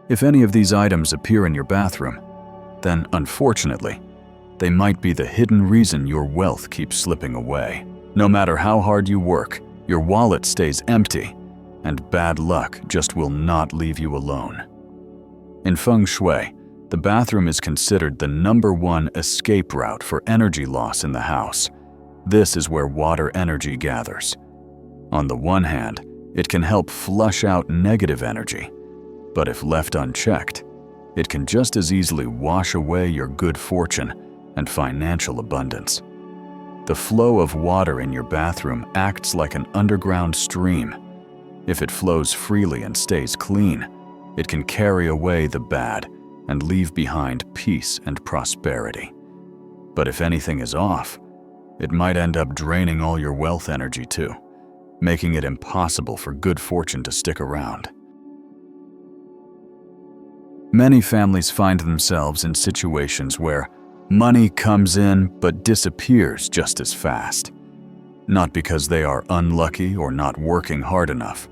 If any of these items appear in your bathroom, then unfortunately, they might be the hidden reason your wealth keeps slipping away. No matter how hard you work, your wallet stays empty, and bad luck just will not leave you alone. In Feng Shui, the bathroom is considered the #1 escape route for energy loss in the house. This is where water energy gathers. On the one hand, it can help flush out negative energy, but if left unchecked, it can just as easily wash away your good fortune and financial abundance. The flow of water in your bathroom acts like an underground stream. If it flows freely and stays clean, it can carry away the bad and leave behind peace and prosperity. But if anything is off, it might end up draining all your wealth energy too, making it impossible for good fortune to stick around. Many families find themselves in situations where money comes in but disappears just as fast. Not because they are unlucky or not working hard enough,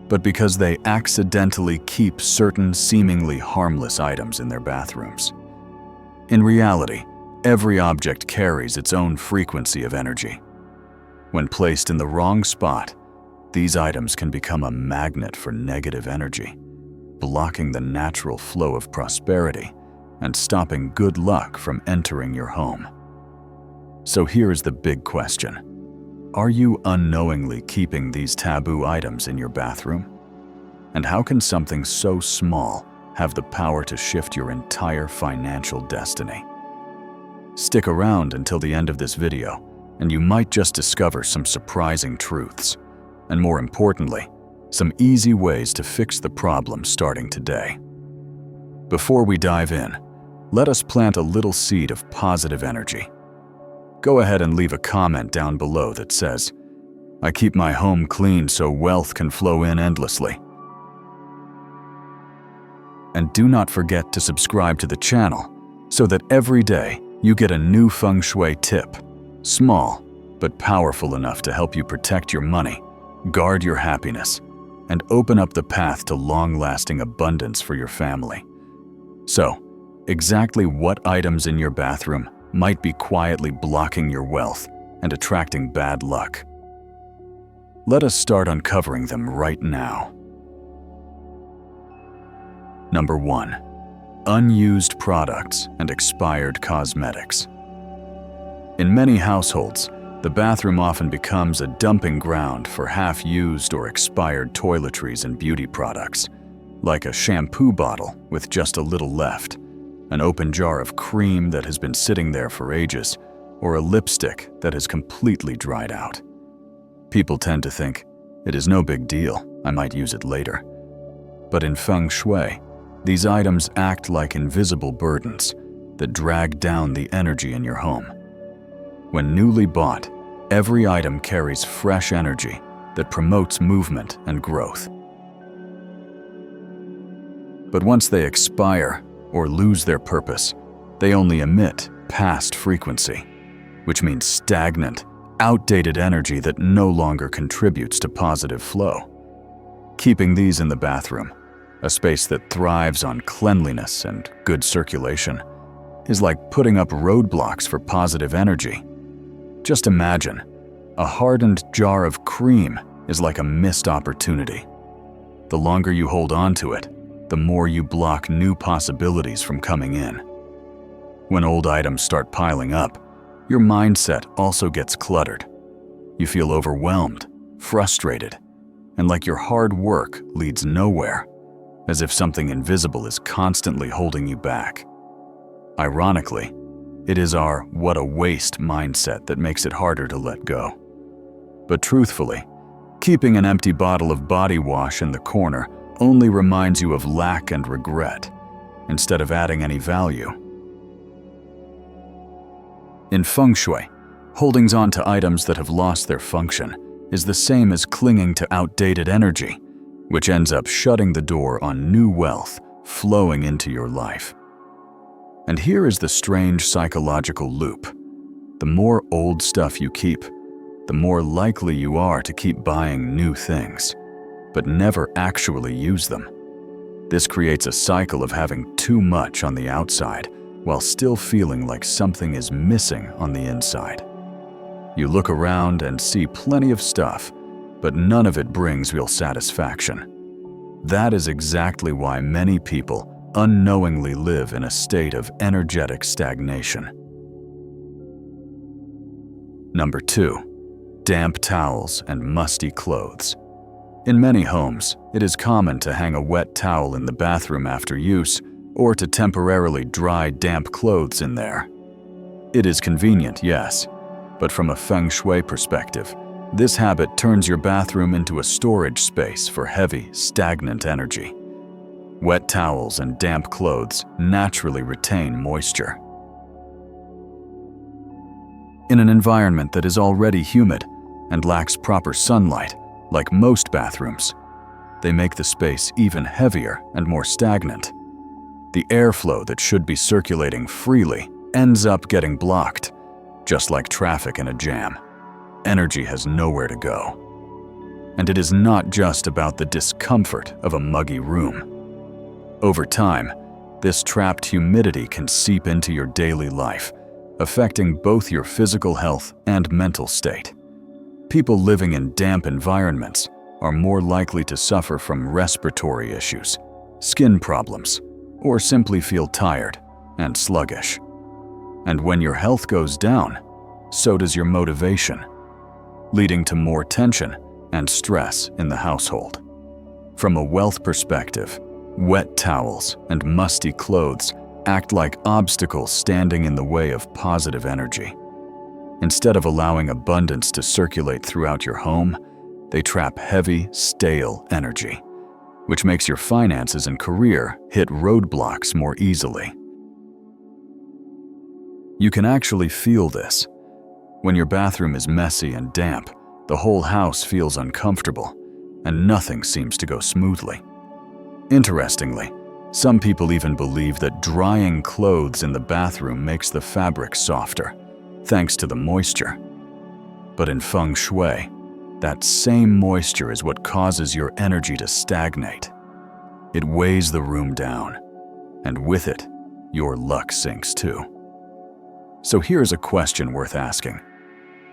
but because they accidentally keep certain seemingly harmless items in their bathrooms. In reality, every object carries its own frequency of energy. When placed in the wrong spot, these items can become a magnet for negative energy, blocking the natural flow of prosperity and stopping good luck from entering your home. So here is the big question. Are you unknowingly keeping these taboo items in your bathroom? And how can something so small have the power to shift your entire financial destiny? Stick around until the end of this video, and you might just discover some surprising truths, and more importantly, some easy ways to fix the problem starting today. Before we dive in, let us plant a little seed of positive energy. Go ahead and leave a comment down below that says, "I keep my home clean so wealth can flow in endlessly." And do not forget to subscribe to the channel so that every day you get a new Feng Shui tip, small but powerful enough to help you protect your money, guard your happiness, and open up the path to long-lasting abundance for your family. So, exactly what items in your bathroom might be quietly blocking your wealth and attracting bad luck? Let us start uncovering them right now. Number 1. Unused products and expired cosmetics. In many households, the bathroom often becomes a dumping ground for half-used or expired toiletries and beauty products, like a shampoo bottle with just a little left, an open jar of cream that has been sitting there for ages, or a lipstick that has completely dried out. People tend to think, it is no big deal, I might use it later. But in Feng Shui, these items act like invisible burdens that drag down the energy in your home. When newly bought, every item carries fresh energy that promotes movement and growth. But once they expire or lose their purpose, they only emit past frequency, which means stagnant, outdated energy that no longer contributes to positive flow. Keeping these in the bathroom, a space that thrives on cleanliness and good circulation, is like putting up roadblocks for positive energy. Just imagine, a hardened jar of cream is like a missed opportunity. The longer you hold on to it, the more you block new possibilities from coming in. When old items start piling up, your mindset also gets cluttered. You feel overwhelmed, frustrated, and like your hard work leads nowhere, as if something invisible is constantly holding you back. Ironically, it is our "what a waste" mindset that makes it harder to let go. But truthfully, keeping an empty bottle of body wash in the corner only reminds you of lack and regret, instead of adding any value. In Feng Shui, holding on to items that have lost their function is the same as clinging to outdated energy, which ends up shutting the door on new wealth flowing into your life. And here is the strange psychological loop. The more old stuff you keep, the more likely you are to keep buying new things, but never actually use them. This creates a cycle of having too much on the outside while still feeling like something is missing on the inside. You look around and see plenty of stuff, but none of it brings real satisfaction. That is exactly why many people unknowingly live in a state of energetic stagnation. Number 2, damp towels and musty clothes. In many homes, it is common to hang a wet towel in the bathroom after use or to temporarily dry damp clothes in there. It is convenient, yes, but from a Feng Shui perspective, this habit turns your bathroom into a storage space for heavy, stagnant energy. Wet towels and damp clothes naturally retain moisture. In an environment that is already humid and lacks proper sunlight, like most bathrooms, they make the space even heavier and more stagnant. The airflow that should be circulating freely ends up getting blocked, just like traffic in a jam. Energy has nowhere to go. And it is not just about the discomfort of a muggy room. Over time, this trapped humidity can seep into your daily life, affecting both your physical health and mental state. People living in damp environments are more likely to suffer from respiratory issues, skin problems, or simply feel tired and sluggish. And when your health goes down, so does your motivation, leading to more tension and stress in the household. From a wealth perspective, wet towels and musty clothes act like obstacles standing in the way of positive energy. Instead of allowing abundance to circulate throughout your home, they trap heavy, stale energy, which makes your finances and career hit roadblocks more easily. You can actually feel this. When your bathroom is messy and damp, the whole house feels uncomfortable, and nothing seems to go smoothly. Interestingly, some people even believe that drying clothes in the bathroom makes the fabric softer, thanks to the moisture. But in Feng Shui, that same moisture is what causes your energy to stagnate. It weighs the room down, and with it, your luck sinks too. So here's a question worth asking.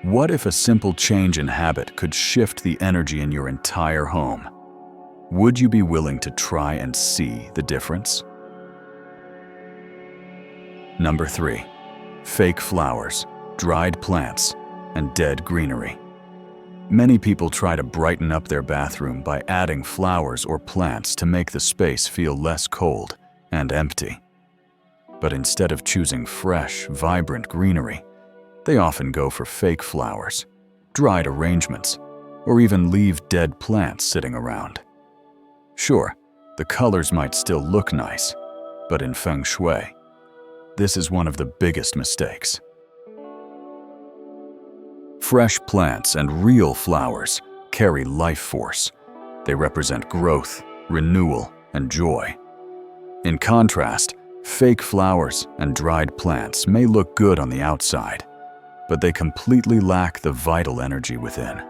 What if a simple change in habit could shift the energy in your entire home? Would you be willing to try and see the difference? Number 3, fake flowers, dried plants, and dead greenery. Many people try to brighten up their bathroom by adding flowers or plants to make the space feel less cold and empty. But instead of choosing fresh, vibrant greenery, they often go for fake flowers, dried arrangements, or even leave dead plants sitting around. Sure, the colors might still look nice, but in Feng Shui, this is one of the biggest mistakes. Fresh plants and real flowers carry life force. They represent growth, renewal, and joy. In contrast, fake flowers and dried plants may look good on the outside, but they completely lack the vital energy within.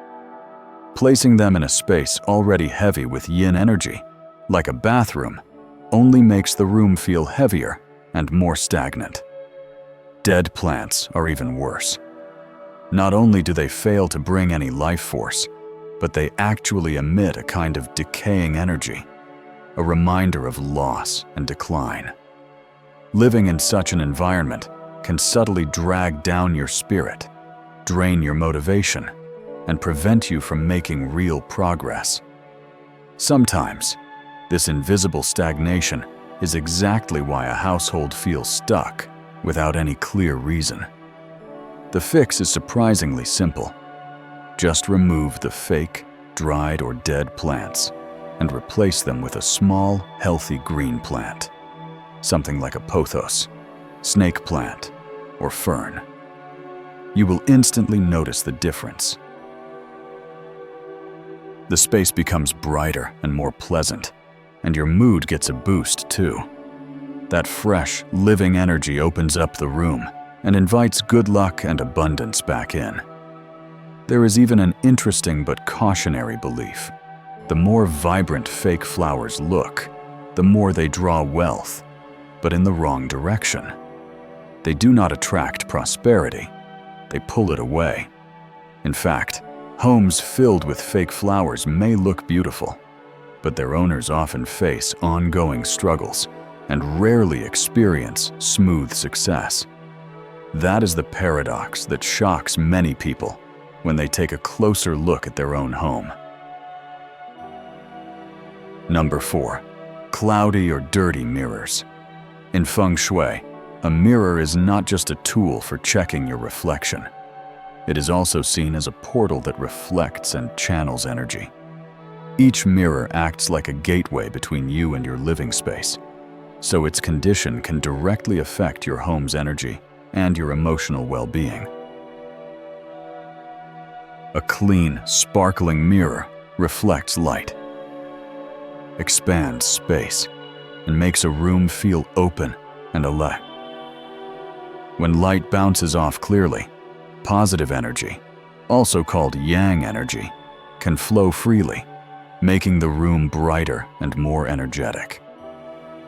Placing them in a space already heavy with yin energy, like a bathroom, only makes the room feel heavier and more stagnant. Dead plants are even worse. Not only do they fail to bring any life force, but they actually emit a kind of decaying energy, a reminder of loss and decline. Living in such an environment can subtly drag down your spirit, drain your motivation, and prevent you from making real progress. Sometimes, this invisible stagnation is exactly why a household feels stuck without any clear reason. The fix is surprisingly simple. Just remove the fake, dried or dead plants and replace them with a small, healthy green plant. Something like a pothos, snake plant, or fern. You will instantly notice the difference. The space becomes brighter and more pleasant, and your mood gets a boost too. That fresh, living energy opens up the room and invites good luck and abundance back in. There is even an interesting but cautionary belief. The more vibrant fake flowers look, the more they draw wealth, but in the wrong direction. They do not attract prosperity, they pull it away. In fact, homes filled with fake flowers may look beautiful, but their owners often face ongoing struggles and rarely experience smooth success. That is the paradox that shocks many people when they take a closer look at their own home. Number 4. Cloudy or dirty mirrors. In Feng Shui, a mirror is not just a tool for checking your reflection. It is also seen as a portal that reflects and channels energy. Each mirror acts like a gateway between you and your living space, so its condition can directly affect your home's energy and your emotional well-being. A clean, sparkling mirror reflects light, expands space, and makes a room feel open and alive. When light bounces off clearly, positive energy, also called yang energy, can flow freely, making the room brighter and more energetic.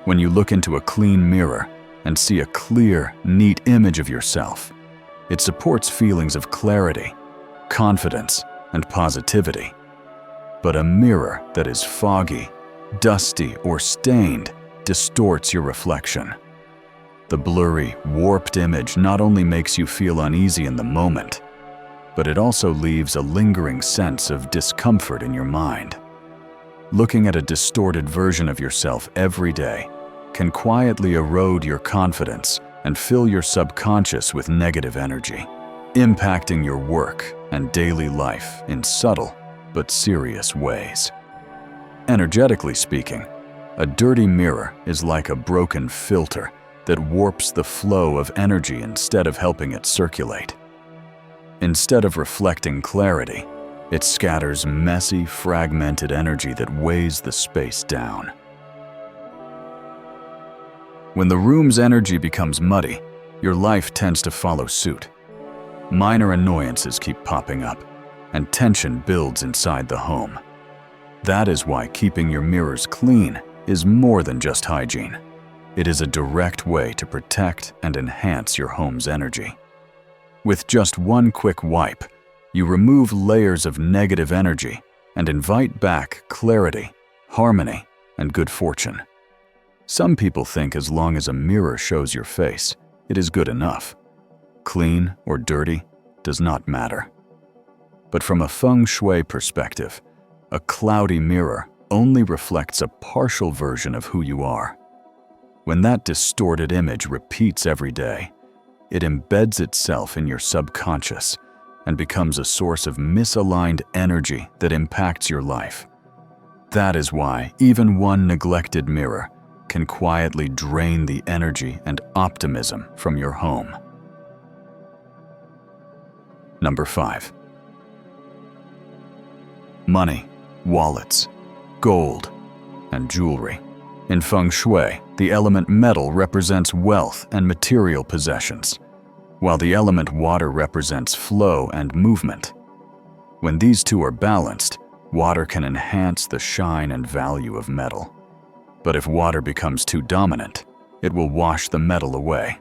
When you look into a clean mirror and see a clear, neat image of yourself, it supports feelings of clarity, confidence, and positivity. But a mirror that is foggy, dusty, or stained distorts your reflection. The blurry, warped image not only makes you feel uneasy in the moment, but it also leaves a lingering sense of discomfort in your mind. Looking at a distorted version of yourself every day can quietly erode your confidence and fill your subconscious with negative energy, impacting your work and daily life in subtle but serious ways. Energetically speaking, a dirty mirror is like a broken filter that warps the flow of energy instead of helping it circulate. Instead of reflecting clarity, it scatters messy, fragmented energy that weighs the space down. When the room's energy becomes muddy, your life tends to follow suit. Minor annoyances keep popping up, and tension builds inside the home. That is why keeping your mirrors clean is more than just hygiene. It is a direct way to protect and enhance your home's energy. With just one quick wipe, you remove layers of negative energy and invite back clarity, harmony, and good fortune. Some people think as long as a mirror shows your face, it is good enough. Clean or dirty does not matter. But from a Feng Shui perspective, a cloudy mirror only reflects a partial version of who you are. When that distorted image repeats every day, it embeds itself in your subconscious and becomes a source of misaligned energy that impacts your life. That is why even one neglected mirror can quietly drain the energy and optimism from your home. Number 5. Money, wallets, gold, and jewelry. In Feng Shui, the element metal represents wealth and material possessions, while the element water represents flow and movement. When these two are balanced, water can enhance the shine and value of metal. But if water becomes too dominant, it will wash the metal away.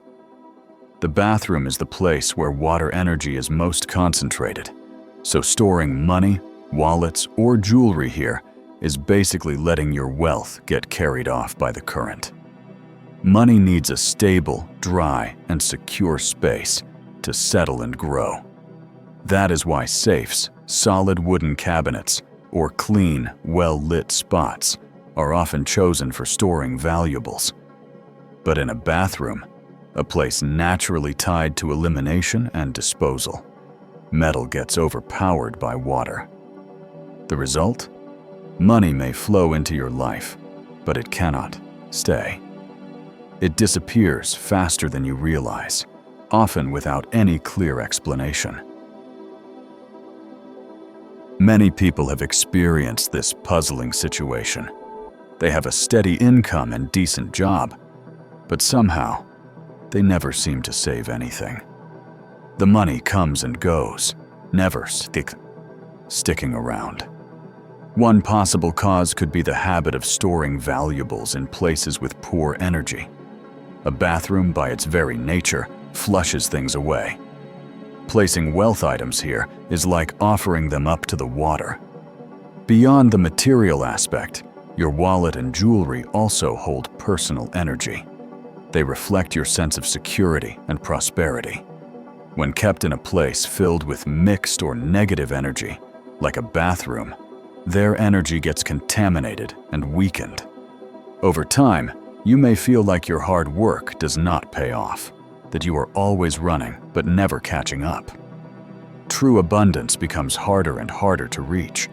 The bathroom is the place where water energy is most concentrated, so storing money, wallets, or jewelry here is basically letting your wealth get carried off by the current. Money needs a stable, dry, and secure space to settle and grow. That is why safes, solid wooden cabinets, or clean, well-lit spots are often chosen for storing valuables. But in a bathroom, a place naturally tied to elimination and disposal, metal gets overpowered by water. The result? Money may flow into your life, but it cannot stay. It disappears faster than you realize, often without any clear explanation. Many people have experienced this puzzling situation. They have a steady income and decent job, but somehow, they never seem to save anything. The money comes and goes, never sticking around. One possible cause could be the habit of storing valuables in places with poor energy. A bathroom, by its very nature, flushes things away. Placing wealth items here is like offering them up to the water. Beyond the material aspect, your wallet and jewelry also hold personal energy. They reflect your sense of security and prosperity. When kept in a place filled with mixed or negative energy, like a bathroom, their energy gets contaminated and weakened. Over time, you may feel like your hard work does not pay off, that you are always running but never catching up. True abundance becomes harder and harder to reach.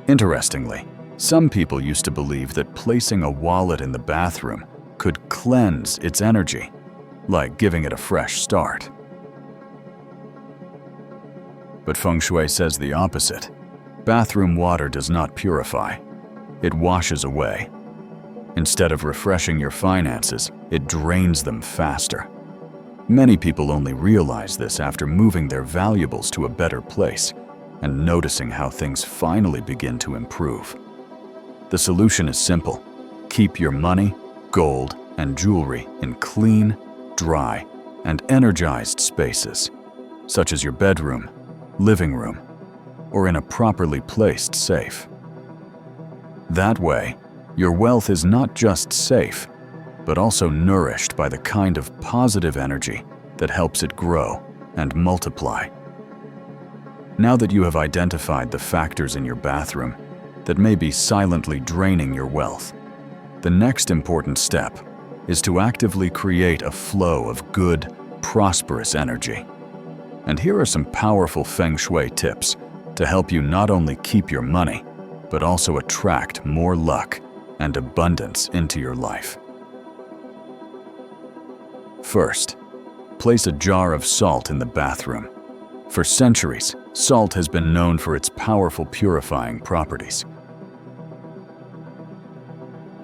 Interestingly, some people used to believe that placing a wallet in the bathroom could cleanse its energy, like giving it a fresh start. But Feng Shui says the opposite. Bathroom water does not purify. It washes away. Instead of refreshing your finances, it drains them faster. Many people only realize this after moving their valuables to a better place and noticing how things finally begin to improve. The solution is simple. Keep your money, gold, and jewelry in clean, dry, and energized spaces, such as your bedroom, living room, or in a properly placed safe. That way, your wealth is not just safe, but also nourished by the kind of positive energy that helps it grow and multiply. Now that you have identified the factors in your bathroom that may be silently draining your wealth, the next important step is to actively create a flow of good, prosperous energy. And here are some powerful Feng Shui tips to help you not only keep your money, but also attract more luck and abundance into your life. First, place a jar of salt in the bathroom. For centuries, salt has been known for its powerful purifying properties.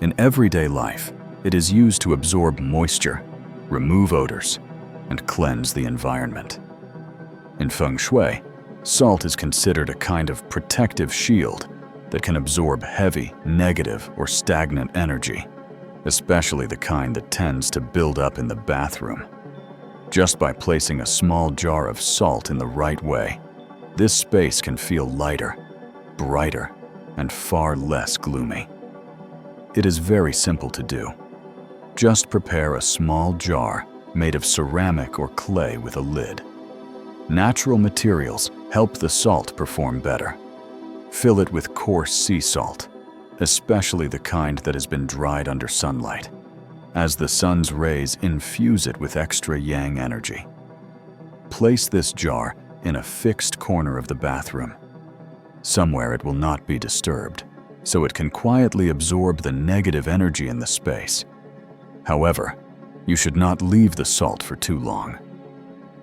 In everyday life, it is used to absorb moisture, remove odors, and cleanse the environment. In Feng Shui, salt is considered a kind of protective shield that can absorb heavy, negative, or stagnant energy, especially the kind that tends to build up in the bathroom. Just by placing a small jar of salt in the right way, this space can feel lighter, brighter, and far less gloomy. It is very simple to do. Just prepare a small jar made of ceramic or clay with a lid. Natural materials help the salt perform better. Fill it with coarse sea salt, especially the kind that has been dried under sunlight, as the sun's rays infuse it with extra yang energy. Place this jar in a fixed corner of the bathroom. Somewhere it will not be disturbed, so it can quietly absorb the negative energy in the space. However, you should not leave the salt for too long.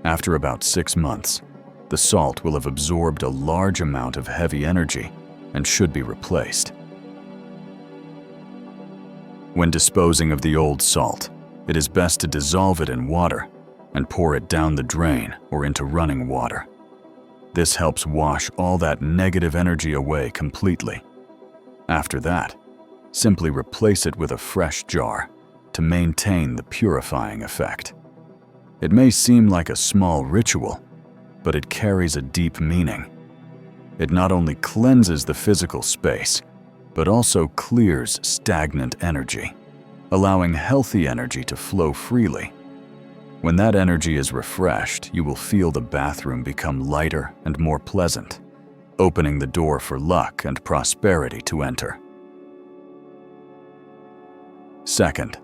After about 6 months, the salt will have absorbed a large amount of heavy energy and should be replaced. When disposing of the old salt, it is best to dissolve it in water and pour it down the drain or into running water. This helps wash all that negative energy away completely. After that, simply replace it with a fresh jar to maintain the purifying effect. It may seem like a small ritual, but it carries a deep meaning. It not only cleanses the physical space, but also clears stagnant energy, allowing healthy energy to flow freely. When that energy is refreshed, you will feel the bathroom become lighter and more pleasant, opening the door for luck and prosperity to enter. Second,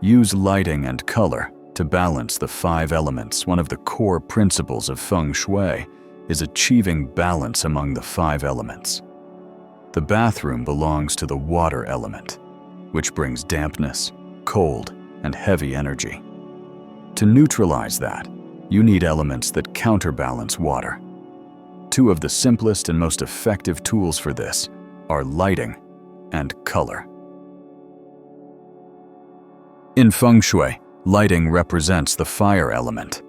use lighting and color to balance the 5 elements. One of the core principles of Feng Shui is achieving balance among the 5 elements. The bathroom belongs to the water element, which brings dampness, cold, and heavy energy. To neutralize that, you need elements that counterbalance water. 2 of the simplest and most effective tools for this are lighting and color. In Feng Shui, lighting represents the fire element.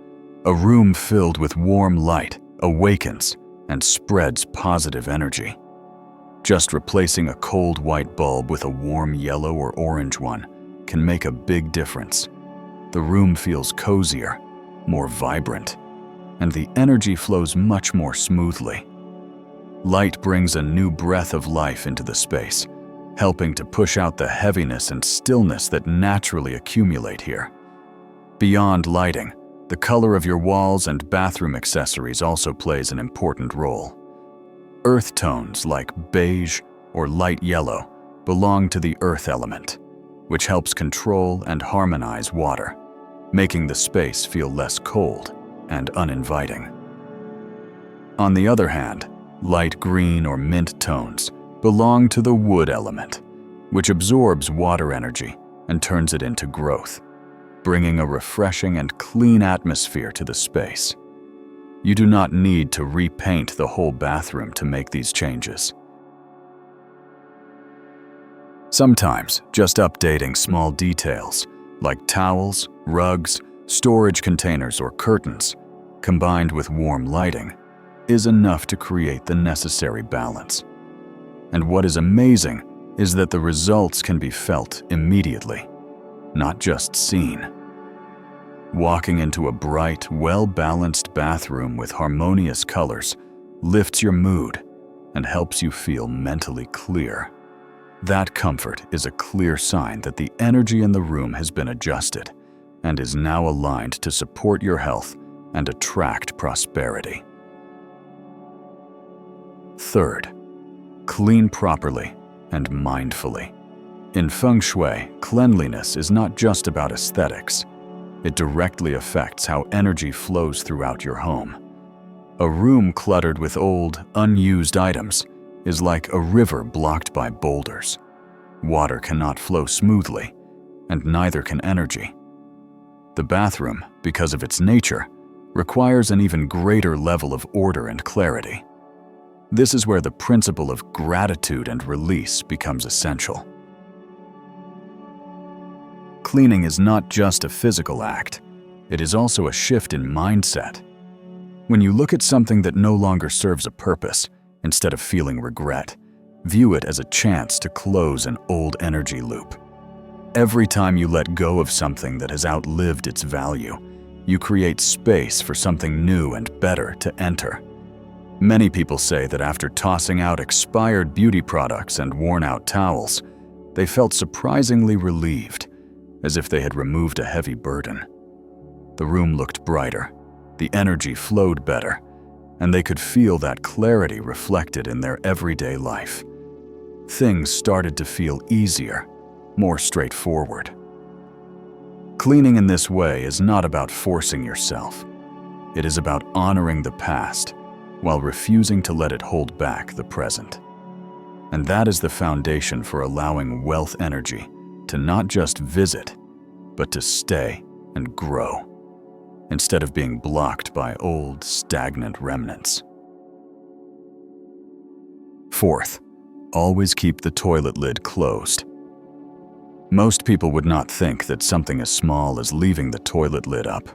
A room filled with warm light awakens and spreads positive energy. Just replacing a cold white bulb with a warm yellow or orange one can make a big difference. The room feels cozier, more vibrant, and the energy flows much more smoothly. Light brings a new breath of life into the space, helping to push out the heaviness and stillness that naturally accumulate here. Beyond lighting, the color of your walls and bathroom accessories also plays an important role. Earth tones like beige or light yellow belong to the earth element, which helps control and harmonize water, making the space feel less cold and uninviting. On the other hand, light green or mint tones belong to the wood element, which absorbs water energy and turns it into growth, bringing a refreshing and clean atmosphere to the space. You do not need to repaint the whole bathroom to make these changes. Sometimes, just updating small details, like towels, rugs, storage containers, or curtains, combined with warm lighting, is enough to create the necessary balance. And what is amazing is that the results can be felt immediately, not just seen. Walking into a bright, well-balanced bathroom with harmonious colors lifts your mood and helps you feel mentally clear. That comfort is a clear sign that the energy in the room has been adjusted and is now aligned to support your health and attract prosperity. Third, clean properly and mindfully. In Feng Shui, cleanliness is not just about aesthetics. It directly affects how energy flows throughout your home. A room cluttered with old, unused items is like a river blocked by boulders. Water cannot flow smoothly, and neither can energy. The bathroom, because of its nature, requires an even greater level of order and clarity. This is where the principle of gratitude and release becomes essential. Cleaning is not just a physical act, it is also a shift in mindset. When you look at something that no longer serves a purpose, instead of feeling regret, view it as a chance to close an old energy loop. Every time you let go of something that has outlived its value, you create space for something new and better to enter. Many people say that after tossing out expired beauty products and worn-out towels, they felt surprisingly relieved, as if they had removed a heavy burden. The room looked brighter, the energy flowed better, and they could feel that clarity reflected in their everyday life. Things started to feel easier, more straightforward. Cleaning in this way is not about forcing yourself. It is about honoring the past while refusing to let it hold back the present. And that is the foundation for allowing wealth energy to not just visit, but to stay and grow, instead of being blocked by old, stagnant remnants. Fourth, always keep the toilet lid closed. Most people would not think that something as small as leaving the toilet lid up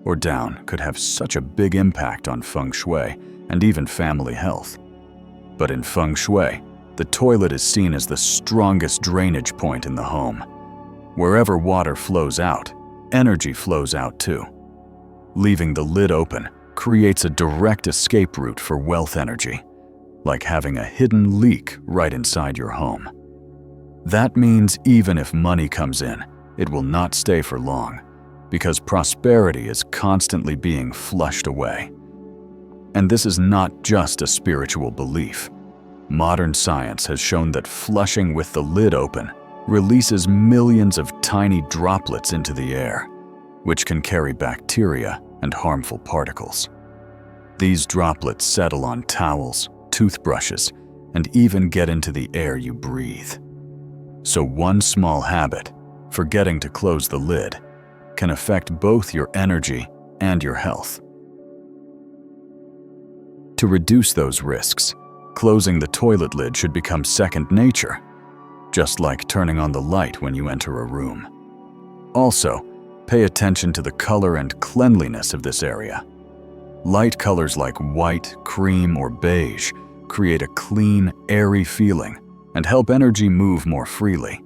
or down could have such a big impact on Feng Shui and even family health. But in Feng Shui, the toilet is seen as the strongest drainage point in the home. Wherever water flows out, energy flows out too. Leaving the lid open creates a direct escape route for wealth energy, like having a hidden leak right inside your home. That means even if money comes in, it will not stay for long, because prosperity is constantly being flushed away. And this is not just a spiritual belief. Modern science has shown that flushing with the lid open releases millions of tiny droplets into the air, which can carry bacteria and harmful particles. These droplets settle on towels, toothbrushes, and even get into the air you breathe. So one small habit, forgetting to close the lid, can affect both your energy and your health. To reduce those risks, closing the toilet lid should become second nature, just like turning on the light when you enter a room. Also, pay attention to the color and cleanliness of this area. Light colors like white, cream, or beige create a clean, airy feeling and help energy move more freely.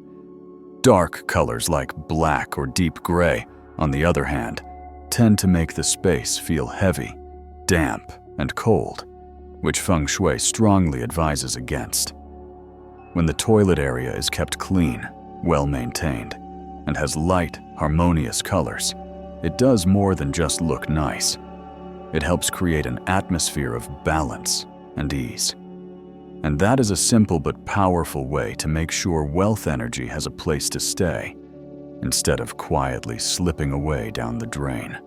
Dark colors like black or deep gray, on the other hand, tend to make the space feel heavy, damp, and cold, which Feng Shui strongly advises against. When the toilet area is kept clean, well-maintained, and has light, harmonious colors, it does more than just look nice. It helps create an atmosphere of balance and ease. And that is a simple but powerful way to make sure wealth energy has a place to stay, instead of quietly slipping away down the drain.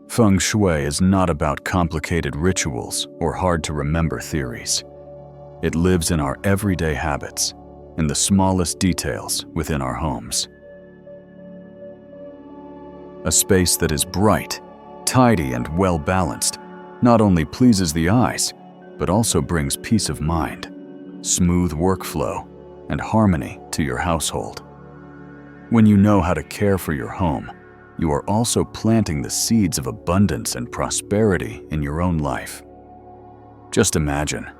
Feng Shui is not about complicated rituals or hard-to-remember theories. It lives in our everyday habits, in the smallest details within our homes. A space that is bright, tidy, and well-balanced not only pleases the eyes, but also brings peace of mind, smooth workflow, and harmony to your household. When you know how to care for your home, you are also planting the seeds of abundance and prosperity in your own life. Just imagine,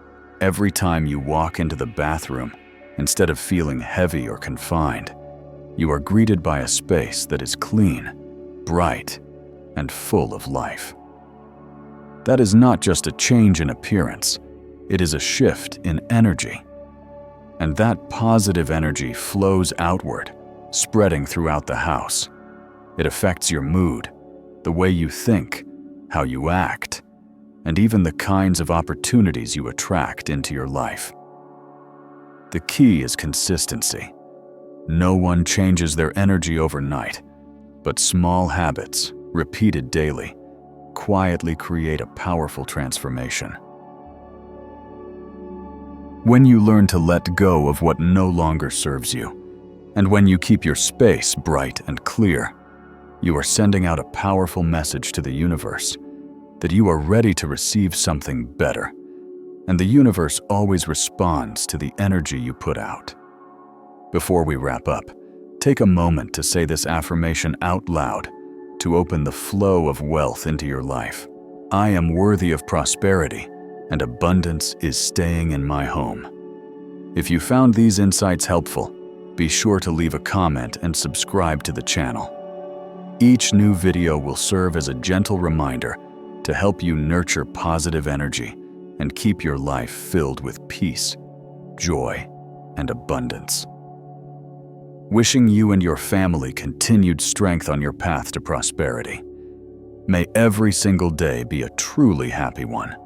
every time you walk into the bathroom, instead of feeling heavy or confined, you are greeted by a space that is clean, bright, and full of life. That is not just a change in appearance, it is a shift in energy. And that positive energy flows outward, spreading throughout the house. It affects your mood, the way you think, how you act, and even the kinds of opportunities you attract into your life. The key is consistency. No one changes their energy overnight, but small habits, repeated daily, quietly create a powerful transformation. When you learn to let go of what no longer serves you, and when you keep your space bright and clear, you are sending out a powerful message to the universe that you are ready to receive something better, and the universe always responds to the energy you put out. Before we wrap up, take a moment to say this affirmation out loud to open the flow of wealth into your life. I am worthy of prosperity, and abundance is staying in my home. If you found these insights helpful, be sure to leave a comment and subscribe to the channel. Each new video will serve as a gentle reminder to help you nurture positive energy and keep your life filled with peace, joy, and abundance. Wishing you and your family continued strength on your path to prosperity. May every single day be a truly happy one.